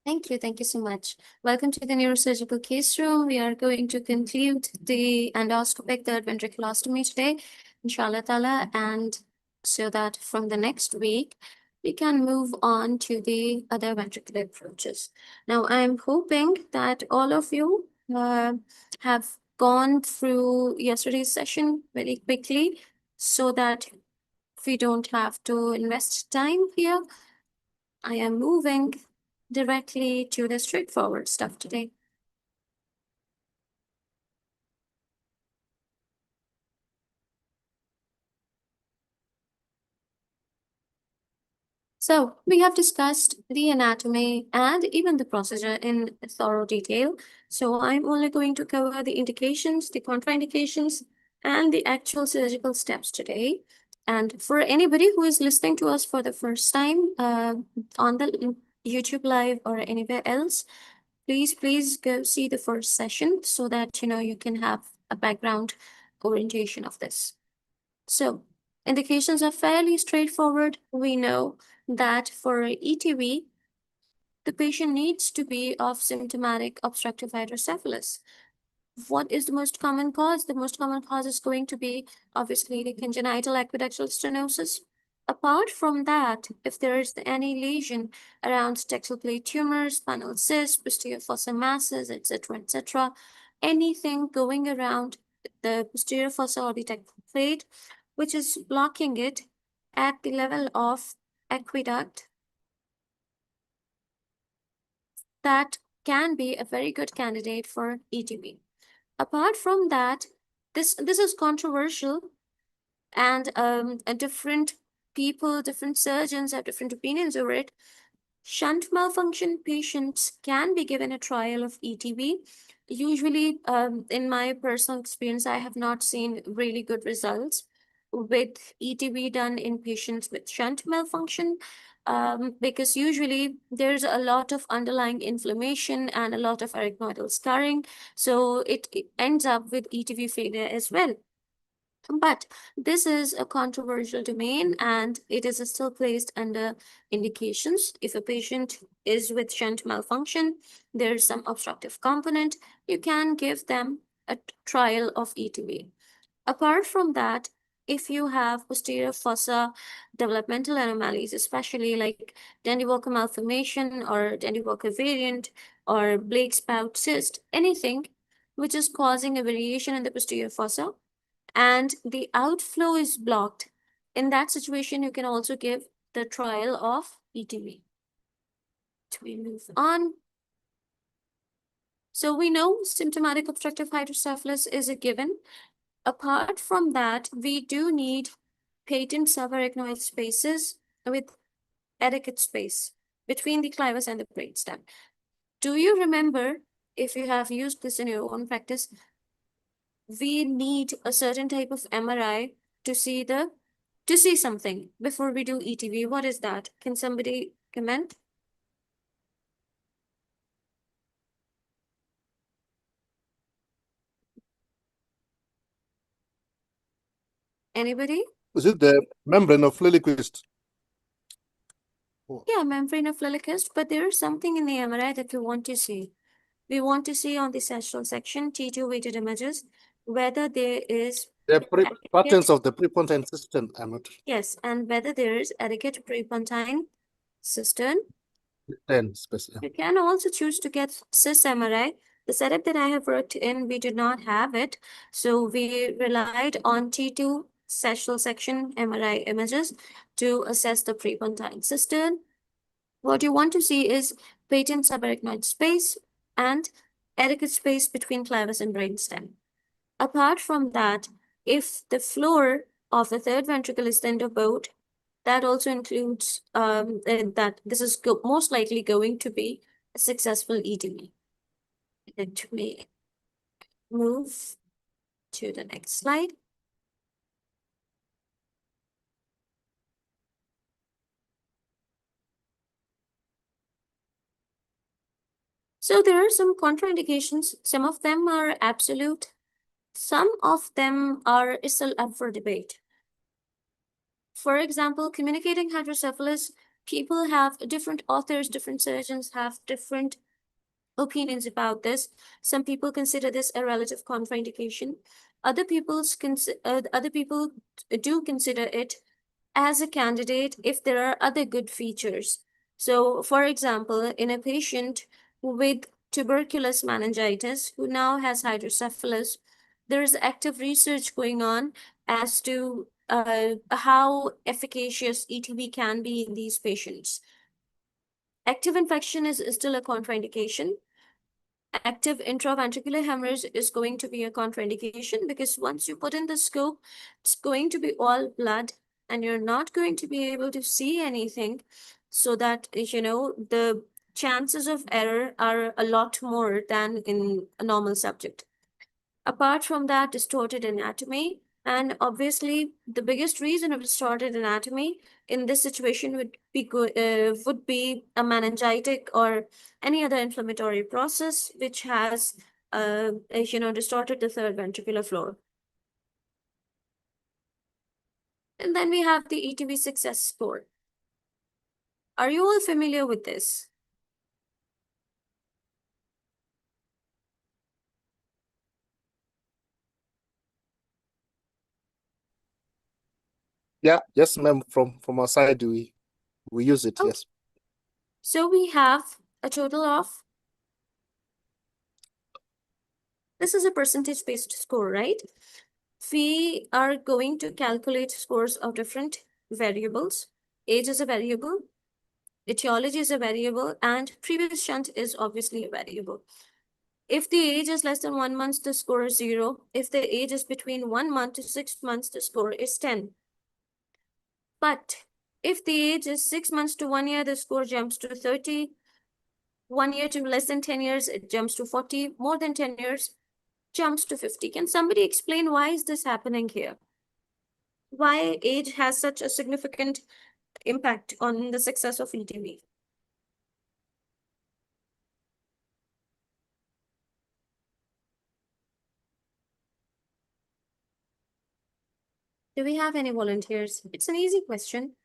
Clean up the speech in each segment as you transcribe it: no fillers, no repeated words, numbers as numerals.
Thank you. Thank you so much. Welcome to the Neurosurgical Case Room. We are going to conclude the endoscopic third ventriculostomy today, inshallah ta'ala, and so that from the next week, we can move on to the other ventricular approaches. Now, I'm hoping that all of you have gone through yesterday's session very quickly so that we don't have to invest time here. I am moving directly to the straightforward stuff today. So we have discussed the anatomy and even the procedure in thorough detail. So I'm only going to cover the indications, the contraindications, and the actual surgical steps today. And for anybody who is listening to us for the first time on the YouTube Live or anywhere else, please go see the first session so that you can have a background orientation of this. So indications are fairly straightforward. We know that for ETV, the patient needs to be of symptomatic obstructive hydrocephalus. What is the most common cause? The most common cause is going to be obviously the congenital aqueductal stenosis. Apart from that, if there is any lesion around stexal plate tumors, spinal cysts, posterior fossa masses, etc., anything going around the posterior fossa or the textal plate, which is blocking it at the level of aqueduct, that can be a very good candidate for ETV. Apart from that, this is controversial, and different people, different surgeons have different opinions over it. Shunt malfunction patients can be given a trial of ETV. Usually, in my personal experience, I have not seen really good results with ETV done in patients with shunt malfunction, because usually there's a lot of underlying inflammation and a lot of arachnoidal scarring. So it ends up with ETV failure as well. But this is a controversial domain and it is still placed under indications. If a patient is with shunt malfunction, there's some obstructive component, you can give them a trial of ETV. Apart from that, if you have posterior fossa developmental anomalies, especially like Dandy Walker malformation or Dandy Walker variant or Blake spout cyst, anything which is causing a variation in the posterior fossa, and the outflow is blocked, in that situation, you can also give the trial of ETV. We move on. So we know symptomatic obstructive hydrocephalus is a given. Apart from that, we do need patent subarachnoid spaces with adequate space between the clivus and the brainstem. Do you remember, if you have used this in your own practice, we need a certain type of MRI to see something before we do ETV. What is that? Can somebody comment? Anybody? Is it the membrane of Lilliquist? Yeah, membrane of Lilliquist, but there is something in the MRI that we want to see. We want to see on the sagittal section, T2 weighted images, whether there is The patterns of the prepontine cistern. Yes, and whether there is adequate prepontine cistern. You can also choose to get cis MRI. The setup that I have worked in, we did not have it. So we relied on T2 sagittal section MRI images to assess the prepontine cistern. What you want to see is patent subarachnoid space and adequate space between clivus and brainstem. Apart from that, if the floor of the third ventricle is tender bowed, that also includes that this is most likely going to be a successful ETV. Let me move to the next slide. So there are some contraindications. Some of them are absolute. Some of them are still up for debate. For example, communicating hydrocephalus People have different authors, different surgeons have different opinions about this. Some people consider this a relative contraindication. Other people do consider it as a candidate if there are other good features. So, for example, in a patient with tuberculous meningitis who now has hydrocephalus, there is active research going on as to how efficacious ETV can be in these patients. Active infection is still a contraindication. Active intraventricular hemorrhage is going to be a contraindication because once you put in the scope, it's going to be all blood and you're not going to be able to see anything. So that, the chances of error are a lot more than in a normal subject. Apart from that, distorted anatomy. And obviously, the biggest reason of distorted anatomy in this situation would be a meningitic or any other inflammatory process which has, distorted the third ventricular floor. And then we have the ETV Success Score. Are you all familiar with this? Yeah, yes, ma'am. From our side, we use it. Oh. Yes. So we have a total of, this is a percentage-based score, right? We are going to calculate scores of different variables. Age is a variable, etiology is a variable, and previous shunt is obviously a variable. If the age is less than 1 month, the score is 0. If the age is between 1 month to 6 months, the score is 10. But if the age is 6 months to 1 year, the score jumps to 30. 1 year to less than 10 years, it jumps to 40. More than 10 years, jumps to 50. Can somebody explain why is this happening here? Why age has such a significant impact on the success of ETV? Do we have any volunteers? It's an easy question.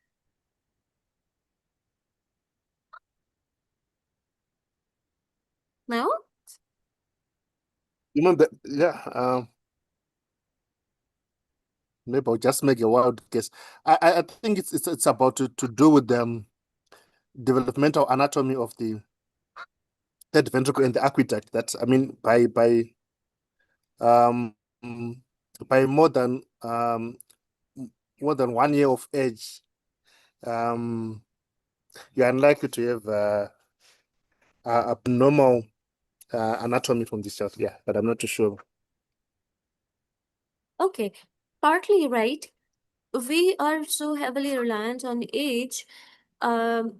No? You know that, yeah. Maybe I'll just make a wild guess. I think it's about to do with the developmental anatomy of the third ventricle and the aqueduct. That, I mean, um by more than 1 year of age, you're unlikely to have abnormal anatomy from this child. Yeah, but I'm not too sure. Okay, partly right. We are so heavily reliant on age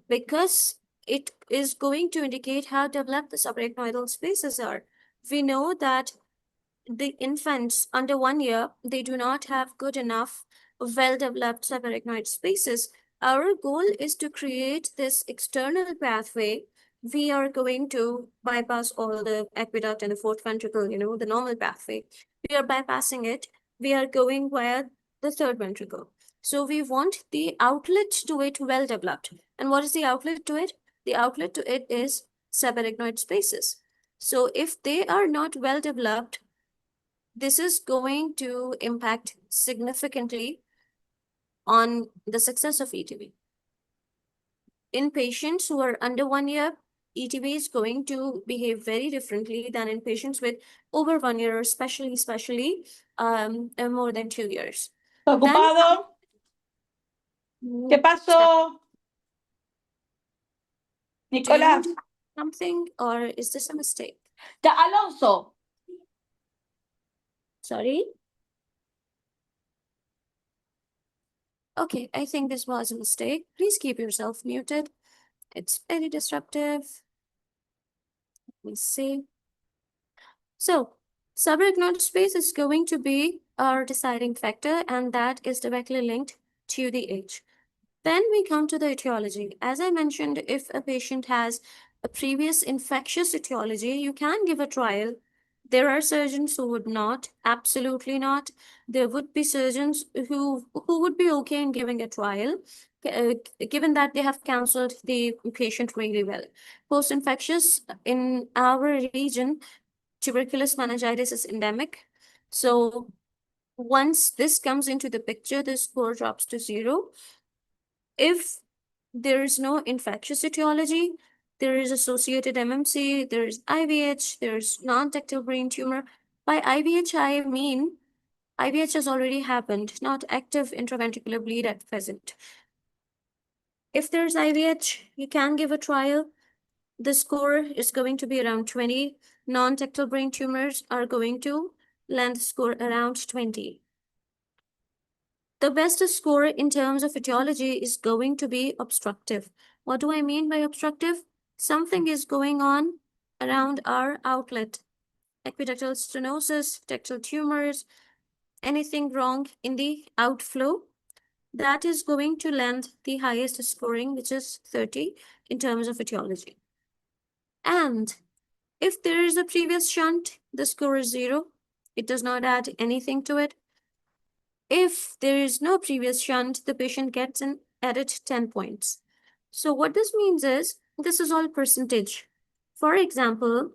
because it is going to indicate how developed the subarachnoidal spaces are. We know that the infants under 1 year, they do not have good enough well-developed subarachnoid spaces. Our goal is to create this external pathway. We are going to bypass all the aqueduct and the fourth ventricle, the normal pathway. We are bypassing it. We are going via the third ventricle. So we want the outlet to it well developed. And what is the outlet to it? The outlet to it is subarachnoid spaces. So if they are not well developed, this is going to impact significantly on the success of ETV. In patients who are under 1 year, ETV is going to behave very differently than in patients with over 1 year, or especially more than 2 years. ¿Ocupado? ¿Qué pasó? Do you Nicolás. want to do something, or is this a mistake? Alonso. Sorry? Okay, I think this was a mistake. Please keep yourself muted. It's very disruptive. Let me see. So, subarachnoid space is going to be our deciding factor, and that is directly linked to the age. Then we come to the etiology. As I mentioned, if a patient has a previous infectious etiology, you can give a trial. There are surgeons who would not, absolutely not. There would be surgeons who would be okay in giving a trial. given that they have counseled the patient really well. Post-infectious, in our region, tuberculous meningitis is endemic. So once this comes into the picture, the score drops to 0. If there is no infectious etiology, there is associated MMC, there is IVH, there's non-tactile brain tumor. By IVH, I mean IVH has already happened, not active intraventricular bleed at present. If there's IVH, you can give a trial. The score is going to be around 20. Non-tactile brain tumors are going to land score around 20. The best score in terms of etiology is going to be obstructive. What do I mean by obstructive? Something is going on around our outlet. Aqueductal stenosis, tactile tumors, anything wrong in the outflow, that is going to land the highest scoring, which is 30 in terms of etiology. And if there is a previous shunt, the score is 0. It does not add anything to it. If there is no previous shunt, the patient gets an added 10 points. So what this means is, this is all percentage. For example,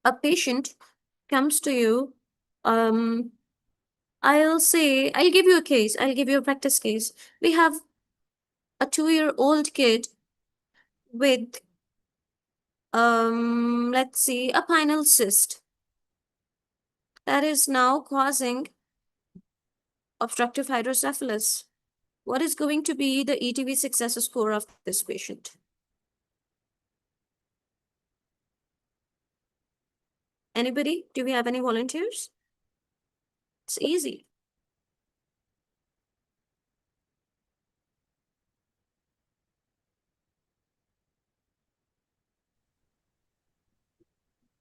a patient comes to you, I'll give you a case. I'll give you a practice case. We have a 2-year-old kid with, let's see, a pineal cyst that is now causing obstructive hydrocephalus. What is going to be the ETV success score of this patient? Anybody? Do we have any volunteers? It's easy.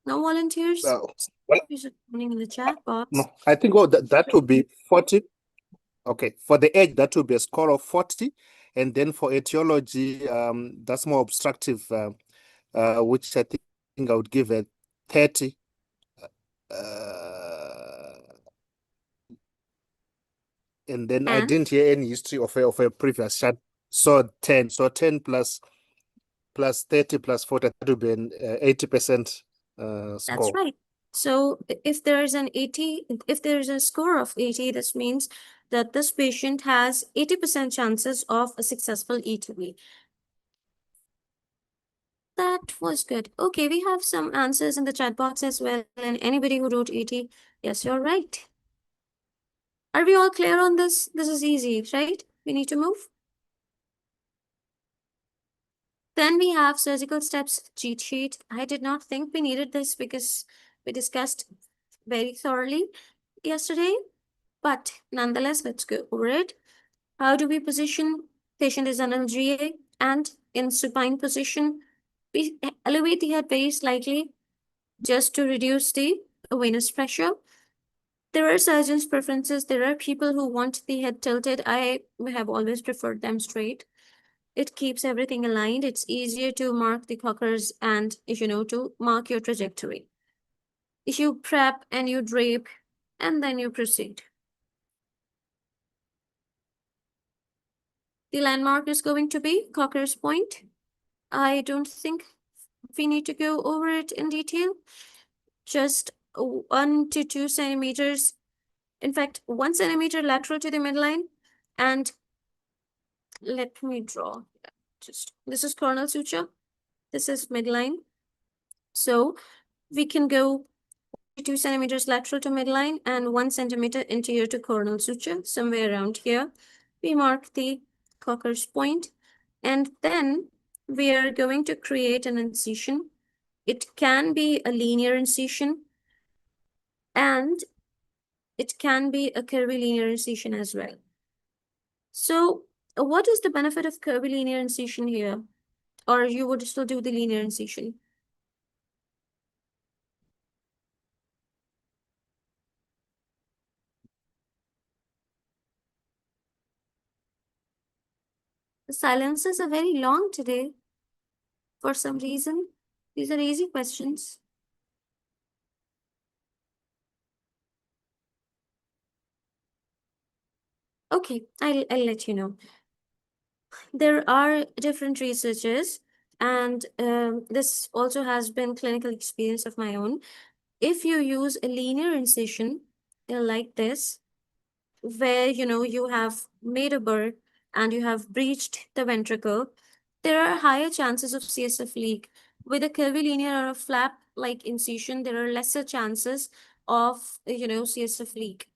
No volunteers? Well, You're just putting in the chat box. no, I think that would be 40. Okay, for the age, that would be a score of 40. And then for etiology, that's more obstructive, which I think I would give a 30. And then I didn't hear any history of a previous shot. So 10. So 10 plus 30 plus 40, that would be an 80% score. That's right. So if there is an 80, if there is a score of 80, this means that this patient has 80% chances of a successful ETV. That was good. Okay, we have some answers in the chat box as well. And anybody who wrote 80, yes, you're right. Are we all clear on this? This is easy, right? We need to move. Then we have surgical steps cheat sheet. I did not think we needed this because we discussed very thoroughly yesterday, but nonetheless, let's go over it. How do we position? Patient is NLGA and in supine position. We elevate the head very slightly just to reduce the venous pressure. There are surgeons' preferences. There are people who want the head tilted. I have always preferred them straight. It keeps everything aligned. It's easier to mark the cockers and, to mark your trajectory. If you prep and you drape, and then you proceed. The landmark is going to be Cocker's point. I don't think we need to go over it in detail. Just 1 to 2 centimeters. In fact, 1 centimeter lateral to the midline. And let me draw. This is coronal suture. This is midline. So we can go 2 centimeters lateral to midline and 1 centimeter anterior to coronal suture, somewhere around here. We mark the Cocker's point, and then we are going to create an incision. It can be a linear incision, and it can be a curvilinear incision as well. So what is the benefit of curvilinear incision here? Or you would still do the linear incision? The silences are very long today. For some reason, these are easy questions. Okay, I'll let you know. There are different researches, and this also has been clinical experience of my own. If you use a linear incision like this, where you have made a burr and you have breached the ventricle, there are higher chances of CSF leak. With a curvilinear or a flap-like incision, there are lesser chances of CSF leak.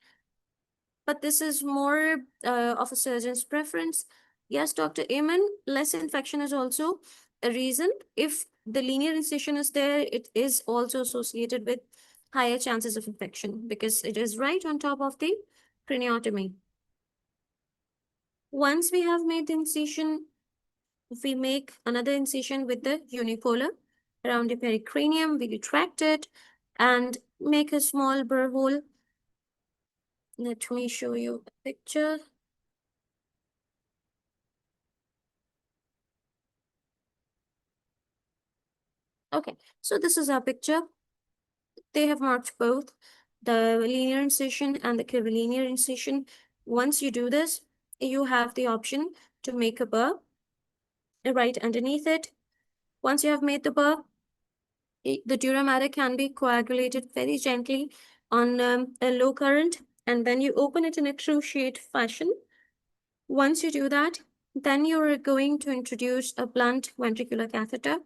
But this is more of a surgeon's preference. Yes, Dr. Amen, less infection is also a reason. If the linear incision is there, it is also associated with higher chances of infection because it is right on top of the craniotomy. Once we have made the incision, we make another incision with the unipolar around the pericranium. We retract it and make a small burr hole. Let me show you a picture. Okay, so this is our picture. They have marked both the linear incision and the curvilinear incision. Once you do this, you have the option to make a burr right underneath it. Once you have made the burr, the dura mater can be coagulated very gently on a low current, and then you open it in a cruciate fashion. Once you do that, then you're going to introduce a blunt ventricular catheter.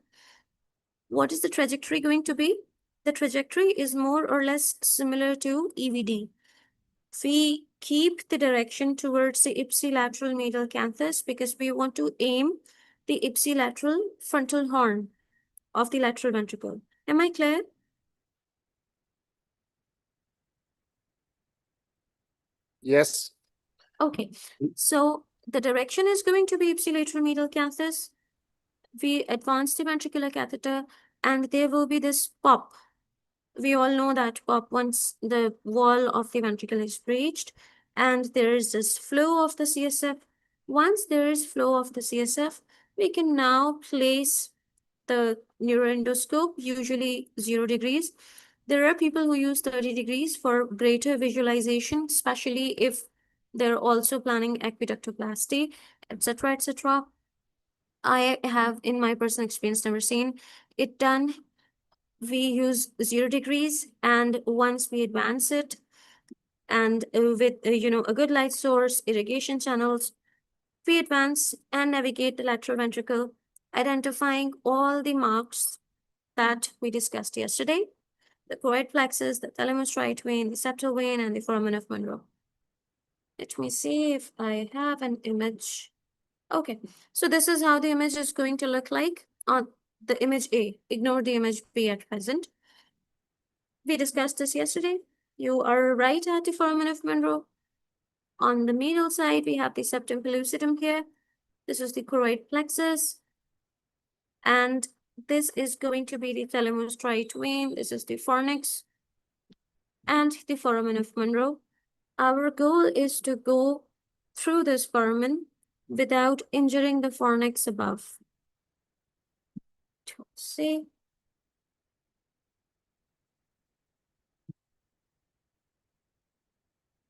What is the trajectory going to be? The trajectory is more or less similar to EVD. We keep the direction towards the ipsilateral medial canthus because we want to aim the ipsilateral frontal horn of the lateral ventricle. Am I clear? Yes. Okay, so the direction is going to be ipsilateral medial canthus. We advance the ventricular catheter and there will be this pop. We all know that pop once the wall of the ventricle is breached and there is this flow of the CSF. Once there is flow of the CSF, we can now place the neuroendoscope, usually 0 degrees. There are people who use 30 degrees for greater visualization, especially if they're also planning aqueductoplasty, etc., etc. I have, in my personal experience, never seen it done. We use 0 degrees, and once we advance it, and with a good light source, irrigation channels, we advance and navigate the lateral ventricle, identifying all the marks that we discussed yesterday: the choroid plexus, the thalamus right vein, the septal vein, and the foramen of Monro. Let me see if I have an image. Okay, so this is how the image is going to look like on the image A. Ignore the image B at present. We discussed this yesterday. You are right at the foramen of Monro. On the medial side, we have the septum pellucidum here. This is the choroid plexus. And this is going to be the thalamus right vein. This is the fornix and the foramen of Monro. Our goal is to go through this foramen without injuring the fornix above. Let's see.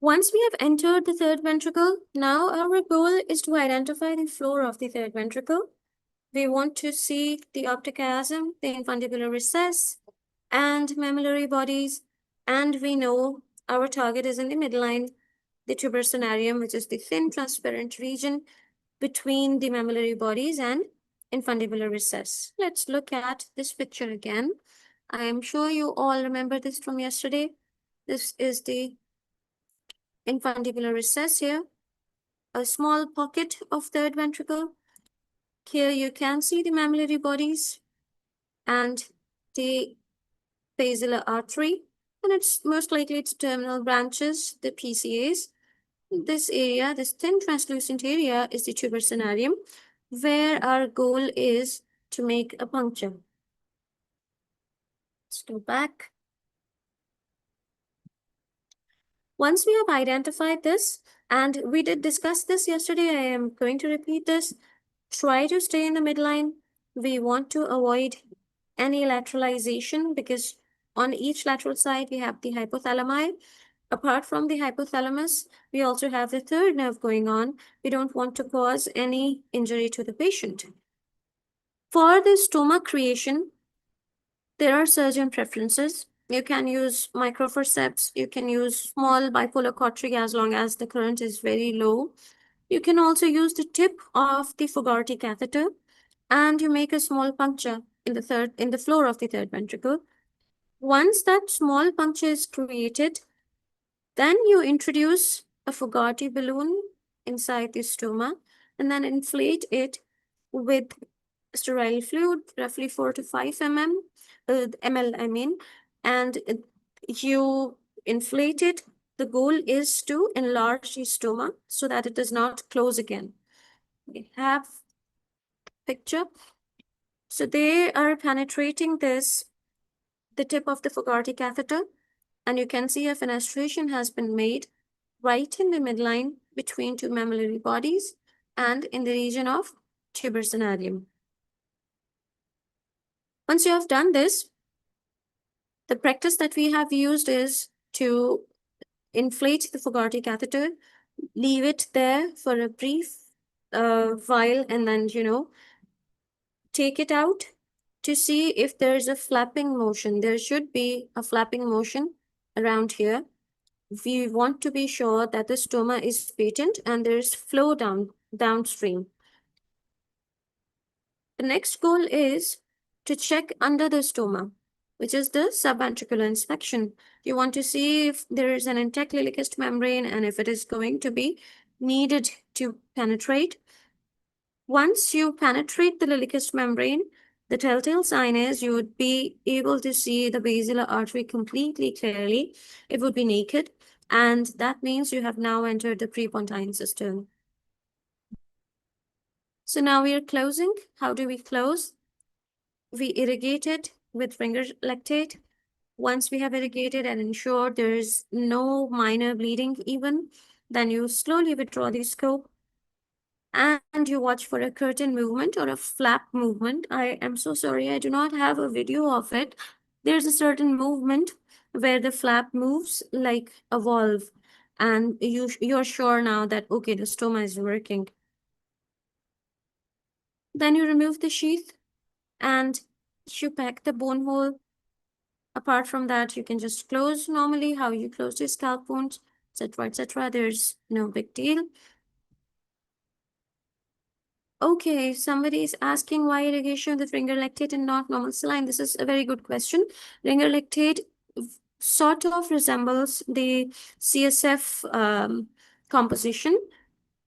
Once we have entered the third ventricle, now our goal is to identify the floor of the third ventricle. We want to see the optic chiasm, the infundibular recess, and mammillary bodies. And we know our target is in the midline, the tuberosonarium, which is the thin transparent region between the mammillary bodies and infundibular recess. Let's look at this picture again. I am sure you all remember this from yesterday. This is the infundibular recess here, a small pocket of third ventricle. Here you can see the mammillary bodies and the basilar artery, and it's most likely its terminal branches, the PCAs. This area, this thin translucent area, is the tuberosonarium, where our goal is to make a puncture. Let's go back. Once we have identified this, and we did discuss this yesterday, I am going to repeat this. Try to stay in the midline. We want to avoid any lateralization because on each lateral side we have the hypothalami Apart from the hypothalamus, we also have the third nerve going on. We don't want to cause any injury to the patient. For the stoma creation, there are surgeon preferences. You can use microforceps. You can use small bipolar cautery as long as the current is very low. You can also use the tip of the Fogarty catheter, and you make a small puncture in the floor of the third ventricle. Once that small puncture is created, then you introduce a Fogarty balloon inside the stoma and then inflate it with sterile fluid, roughly 4 to 5 ml, I mean, and you inflate it. The goal is to enlarge the stoma so that it does not close again. We have picture. So they are penetrating the tip of the Fogarty catheter, and you can see a fenestration has been made right in the midline between two mammillary bodies and in the region of tuber cinereum. Once you have done this, the practice that we have used is to inflate the Fogarty catheter, leave it there for a brief while, and then, take it out to see if there's a flapping motion. There should be a flapping motion around here. We want to be sure that the stoma is patent and there's flow downstream. The next goal is to check under the stoma, which is the subventricular inspection. You want to see if there is an intact lilicust membrane and if it is going to be needed to penetrate. Once you penetrate the lilicust membrane, the telltale sign is you would be able to see the basilar artery completely clearly. It would be naked, and that means you have now entered the prepontine cistern. So now we are closing. How do we close? We irrigate it with finger lactate. Once we have irrigated and ensured there is no minor bleeding even, then you slowly withdraw the scope and you watch for a curtain movement or a flap movement. I am so sorry, I do not have a video of it. There's a certain movement where the flap moves like a valve, and you're sure now that, okay, the stoma is working. Then you remove the sheath and you pack the bone hole. Apart from that, you can just close normally how you close your scalp wounds, etc., etc. There's no big deal. Okay, somebody is asking why irrigation with ringer lactate and not normal saline. This is a very good question. Ringer lactate sort of resembles the CSF composition.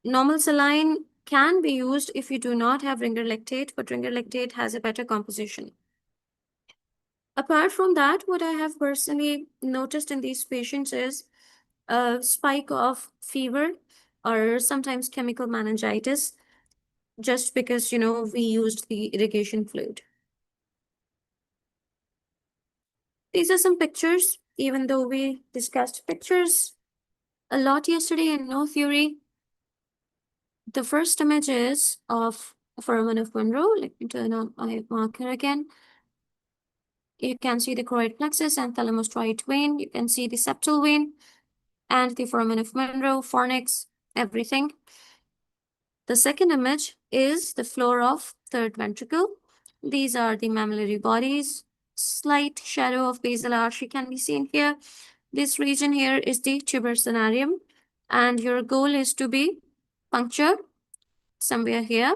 Normal saline can be used if you do not have ringer lactate, but ringer lactate has a better composition. Apart from that, what I have personally noticed in these patients is a spike of fever or sometimes chemical meningitis, just because, we used the irrigation fluid. These are some pictures, even though we discussed pictures a lot yesterday and no theory. The first image is of foramen of Monroe. Let me turn on my marker again. You can see the choroid plexus and thalamus-striate vein. You can see the septal vein and the foramen of Monroe, fornix, everything. The second image is the floor of third ventricle. These are the mammillary bodies. Slight shadow of basal artery can be seen here. This region here is the tuber cinereum, and your goal is to be punctured somewhere here.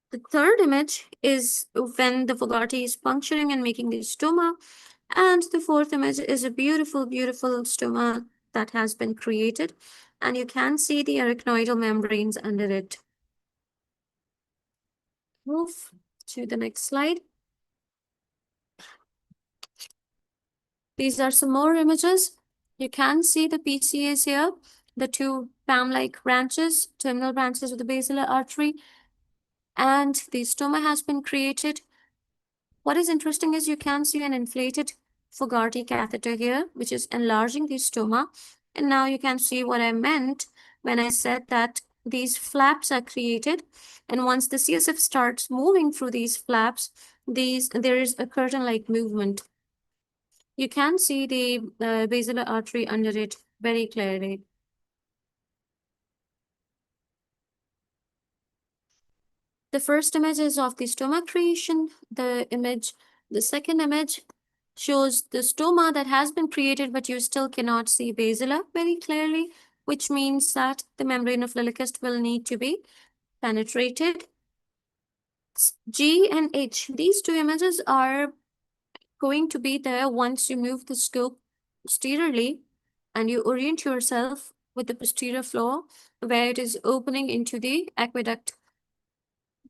The third image is when the Fogarty is puncturing and making the stoma. And the fourth image is a beautiful, beautiful stoma that has been created. And you can see the arachnoidal membranes under it. Move to the next slide. These are some more images. You can see the PCAs here, the two palm-like branches, terminal branches of the basilar artery, and the stoma has been created. What is interesting is you can see an inflated Fogarty catheter here, which is enlarging the stoma. And now you can see what I meant when I said that these flaps are created. And once the CSF starts moving through these flaps, there is a curtain-like movement. you can see the basilar artery under it very clearly. The first image is of the stoma creation. The second image shows the stoma that has been created, but you still cannot see basila very clearly, which means that the membrane of Lillichust will need to be penetrated. G and H, these two images are going to be there once you move the scope posteriorly and you orient yourself with the posterior floor where it is opening into the aqueduct.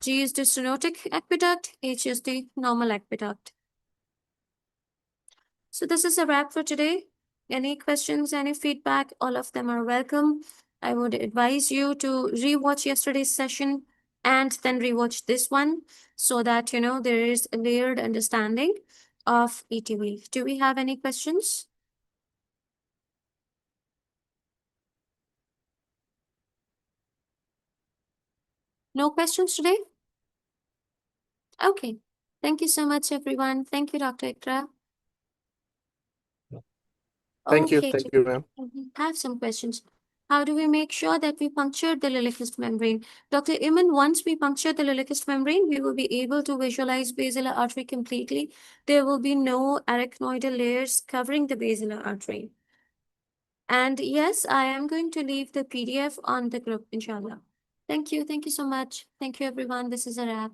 G is the stenotic aqueduct, H is the normal aqueduct. So this is a wrap for today. Any questions, any feedback, all of them are welcome. I would advise you to rewatch yesterday's session and then rewatch this one so that, you know, there is a layered understanding of ETV. Do we have any questions? No questions today? Okay. Thank you so much, everyone. Thank you, Dr. Ikra. Thank you, Okay, ma'am. I have some questions. How do we make sure that we puncture the Lillichust membrane? Dr. Iman, once we puncture the Lillichust membrane, we will be able to visualize basilar artery completely. There will be no arachnoidal layers covering the basilar artery. And yes, I am going to leave the PDF on the group, inshallah. Thank you. Thank you so much. Thank you, everyone. This is a wrap.